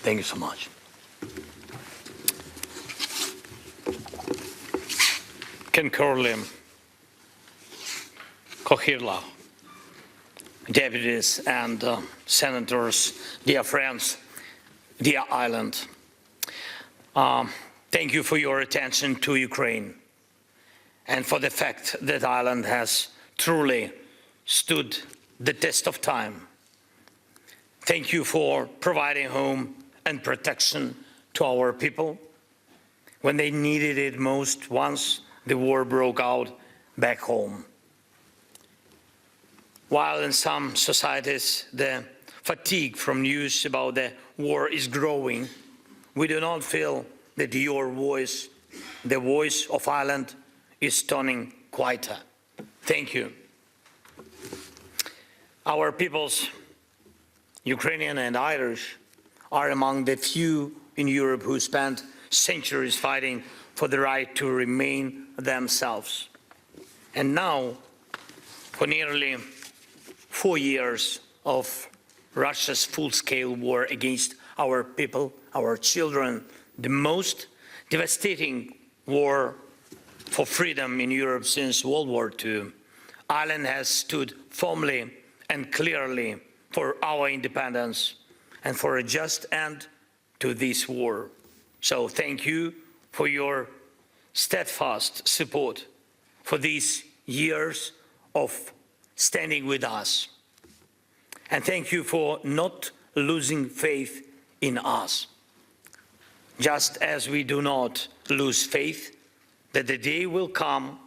Thank you so much. Ken Corley, Kohirla, deputies and senators, dear friends, dear island. Thank you for your attention to Ukraine and for the fact that Ireland has truly stood the test of time. Thank you for providing home and protection to our people when they needed it most once the war broke out back home. While in some societies the fatigue from news about the war is growing, we do not feel that your voice, the voice of Ireland, is turning quieter. Thank you. Our peoples, Ukrainian and Irish, are among the few in Europe who spent centuries fighting for the right to remain themselves. And now, for nearly 4 years of Russia's full-scale war against our people, our children, the most devastating war for freedom in Europe since World War II, Ireland has stood firmly and clearly for our independence and for a just end to this war. So thank you for your steadfast support for these years of standing with us. And thank you for not losing faith in us. Just as we do not lose faith that the day will come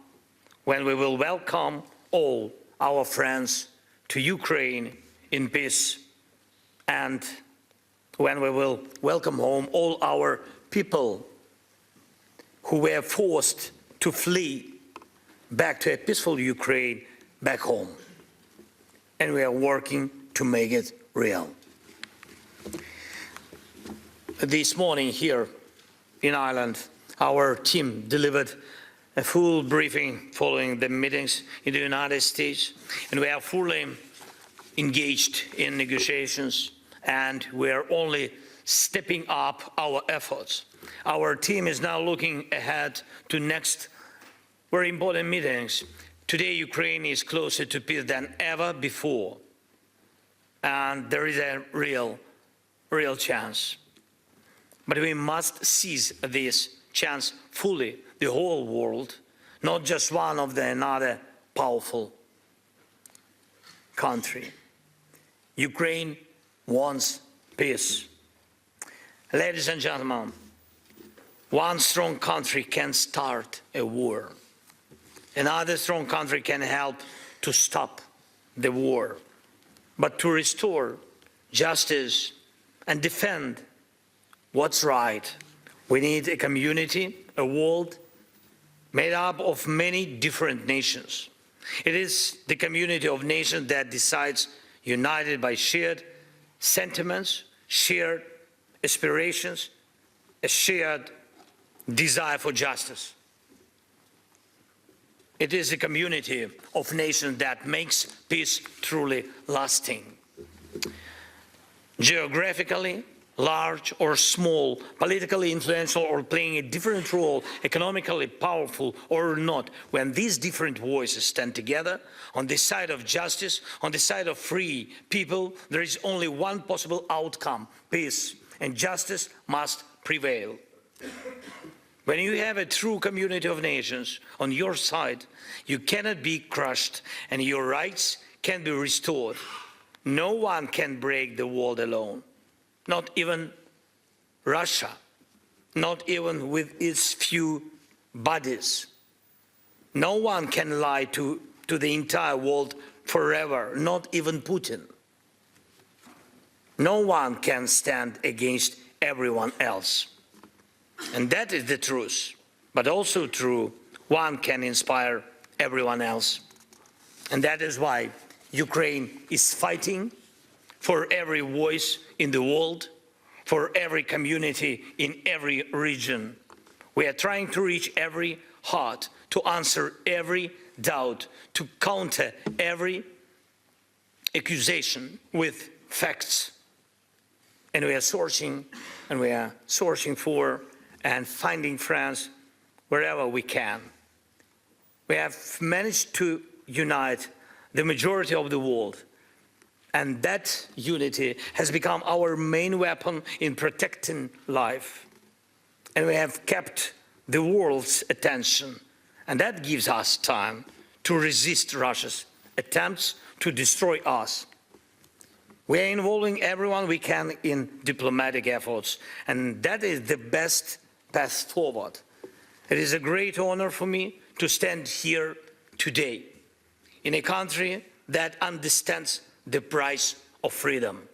when we will welcome all our friends to Ukraine in peace, and when we will welcome home all our people who were forced to flee back to a peaceful Ukraine back home. And we are working to make it real. This morning here in Ireland, our team delivered a full briefing following the meetings in the United States, and we are fully engaged in negotiations, and we are only stepping up our efforts. Our team is now looking ahead to next very important meetings. Today, Ukraine is closer to peace than ever before, and there is a real chance. But we must seize this chance fully, the whole world, not just one of another powerful country. Ukraine wants peace. Ladies and gentlemen, one strong country can start a war. Another strong country can help to stop the war. But to restore justice and defend what's right, we need a community, a world made up of many different nations. It is the community of nations that decides, united by shared sentiments, shared aspirations, a shared desire for justice. It is a community of nations that makes peace truly lasting. Geographically, large or small, politically influential or playing a different role, economically powerful or not, when these different voices stand together on the side of justice, on the side of free people, there is only one possible outcome: peace, and justice must prevail. When you have a true community of nations on your side, you cannot be crushed and your rights can be restored. No one can break the world alone. Not even Russia, not even with its few bodies. No one can lie to the entire world forever, not even Putin. No one can stand against everyone else. And that is the truth, but also true, one can inspire everyone else. And that is why Ukraine is fighting for every voice in the world, for every community in every region. We are trying to reach every heart, to answer every doubt, to counter every accusation with facts. And we are searching for and finding friends wherever we can. We have managed to unite the majority of the world, and that unity has become our main weapon in protecting life. And we have kept the world's attention, and that gives us time to resist Russia's attempts to destroy us. We are involving everyone we can in diplomatic efforts, and that is the best path forward. It is a great honor for me to stand here today in a country that understands the price of freedom,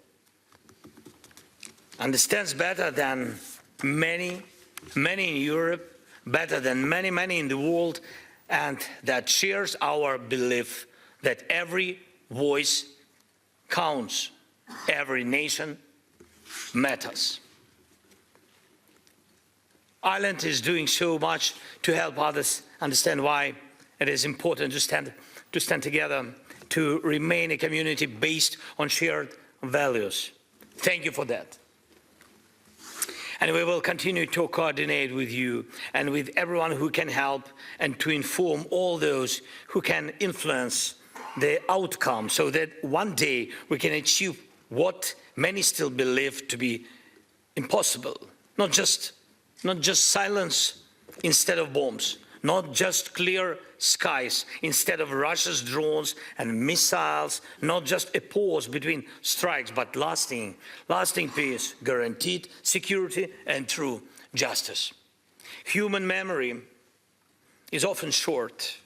understands better than many in Europe, better than many in the world, and that shares our belief that every voice counts, every nation matters. Ireland is doing so much to help others understand why it is important to stand together, to remain a community based on shared values. Thank you for that. And we will continue to coordinate with you and with everyone who can help, and to inform all those who can influence the outcome, so that one day we can achieve what many still believe to be impossible. Not just silence instead of bombs, not just clear skies instead of Russia's drones and missiles, not just a pause between strikes, but lasting peace, guaranteed security, and true justice. Human memory is often short,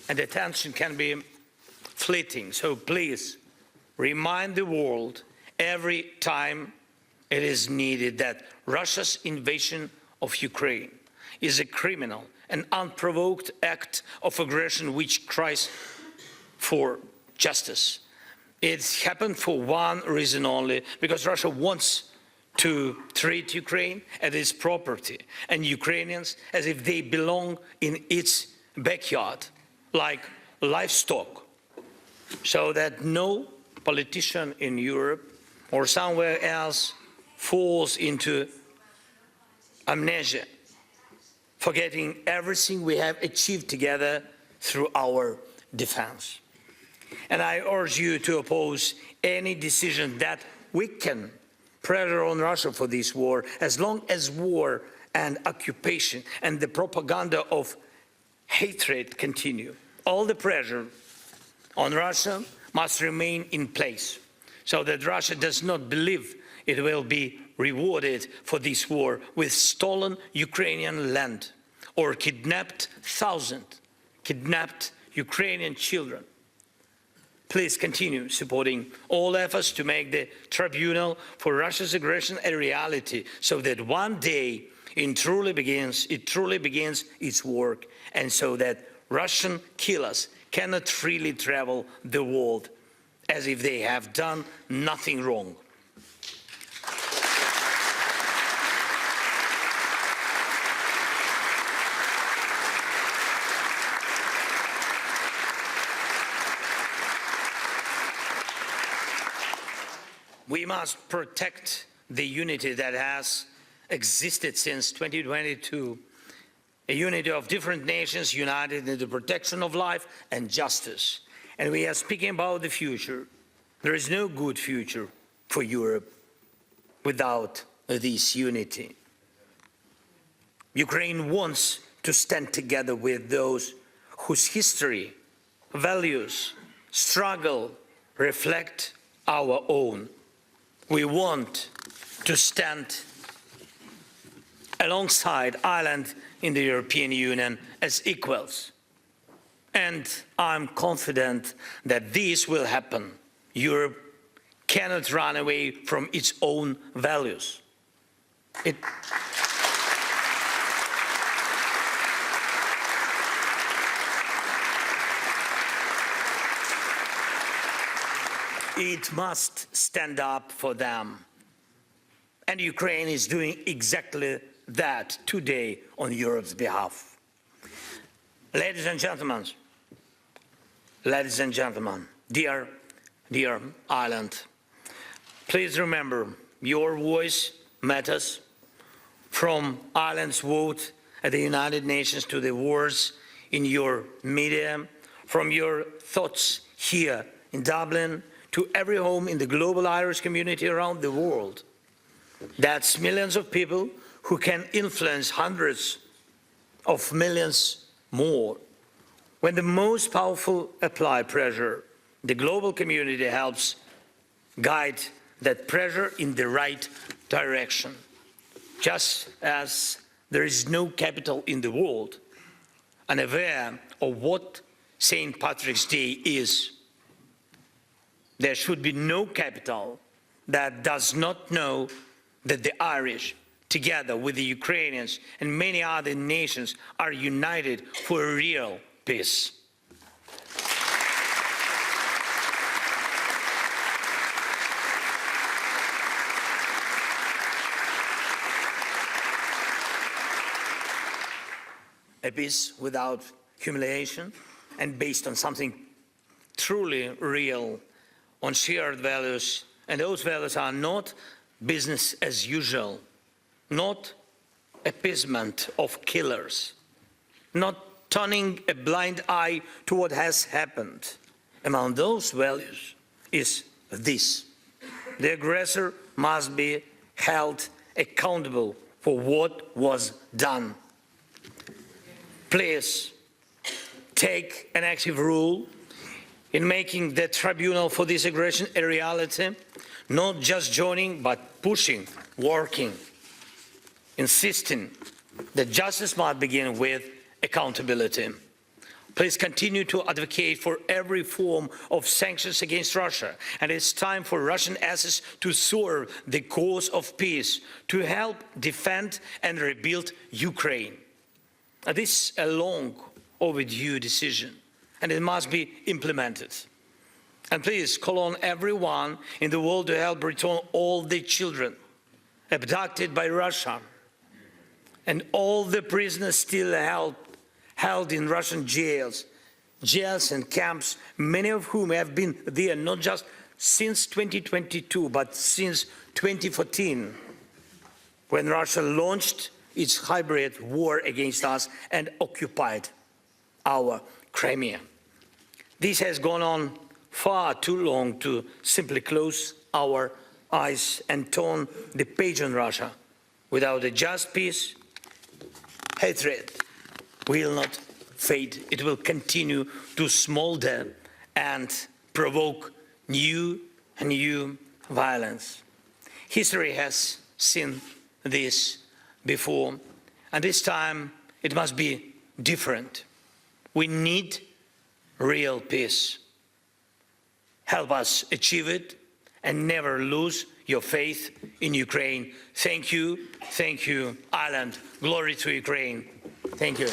and attention can be fleeting. So please remind the world every time it is needed that Russia's invasion of Ukraine is a criminal and unprovoked act of aggression which cries for justice. It's happened for one reason only, because Russia wants to treat Ukraine as its property and Ukrainians as if they belong in its backyard, like livestock, so that no politician in Europe or somewhere else falls into amnesia, forgetting everything we have achieved together through our defense. And I urge you to oppose any decision that weaken pressure on Russia for this war, as long as war and occupation and the propaganda of hatred continue. All the pressure on Russia must remain in place, so that Russia does not believe it will be rewarded for this war with stolen Ukrainian land or kidnapped Ukrainian children. Please continue supporting all efforts to make the tribunal for Russia's aggression a reality, so that one day it truly begins its work, and so that Russian killers cannot freely travel the world as if they have done nothing wrong. We must protect the unity that has existed since 2022, a unity of different nations united in the protection of life and justice. And we are speaking about the future. There is no good future for Europe without this unity. Ukraine wants to stand together with those whose history, values, struggle reflect our own. We want to stand alongside Ireland in the European Union as equals. And I'm confident that this will happen. Europe cannot run away from its own values. It must stand up for them. And Ukraine is doing exactly that today on Europe's behalf. Ladies and gentlemen, dear Ireland, please remember, your voice matters. From Ireland's vote at the United Nations to the wars in your media, from your thoughts here in Dublin to every home in the global Irish community around the world. That's millions of people who can influence hundreds of millions more. When the most powerful apply pressure, the global community helps guide that pressure in the right direction. Just as there is no capital in the world, unaware of what St. Patrick's Day is, there should be no capital that does not know that the Irish, together with the Ukrainians and many other nations, are united for a real peace. A peace without humiliation and based on something truly real, on shared values, and those values are not business as usual, not appeasement of killers, not turning a blind eye to what has happened. Among those values is this: the aggressor must be held accountable for what was done. Please take an active role in making the tribunal for this aggression a reality, not just joining, but pushing, working, insisting that justice must begin with accountability. Please continue to advocate for every form of sanctions against Russia, and it's time for Russian assets to serve the cause of peace, to help defend and rebuild Ukraine. This is a long overdue decision, and it must be implemented. And please call on everyone in the world to help return all the children abducted by Russia and all the prisoners still held in Russian jails and camps, many of whom have been there not just since 2022, but since 2014, when Russia launched its hybrid war against us and occupied our Crimea. This has gone on far too long to simply close our eyes and turn the page on Russia. Without a just peace, hatred will not fade. It will continue to smolder and provoke new and new violence. History has seen this before, and this time it must be different. We need real peace. Help us achieve it and never lose your faith in Ukraine. Thank you, Ireland. Glory to Ukraine. Thank you.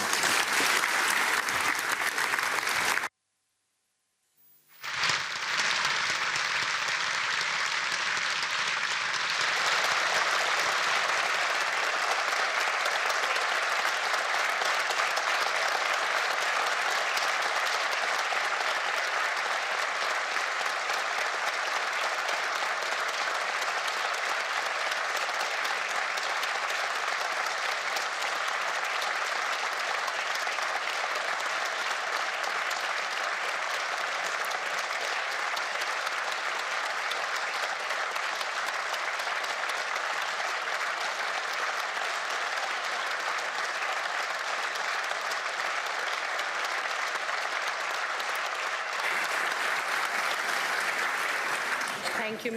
Thank you.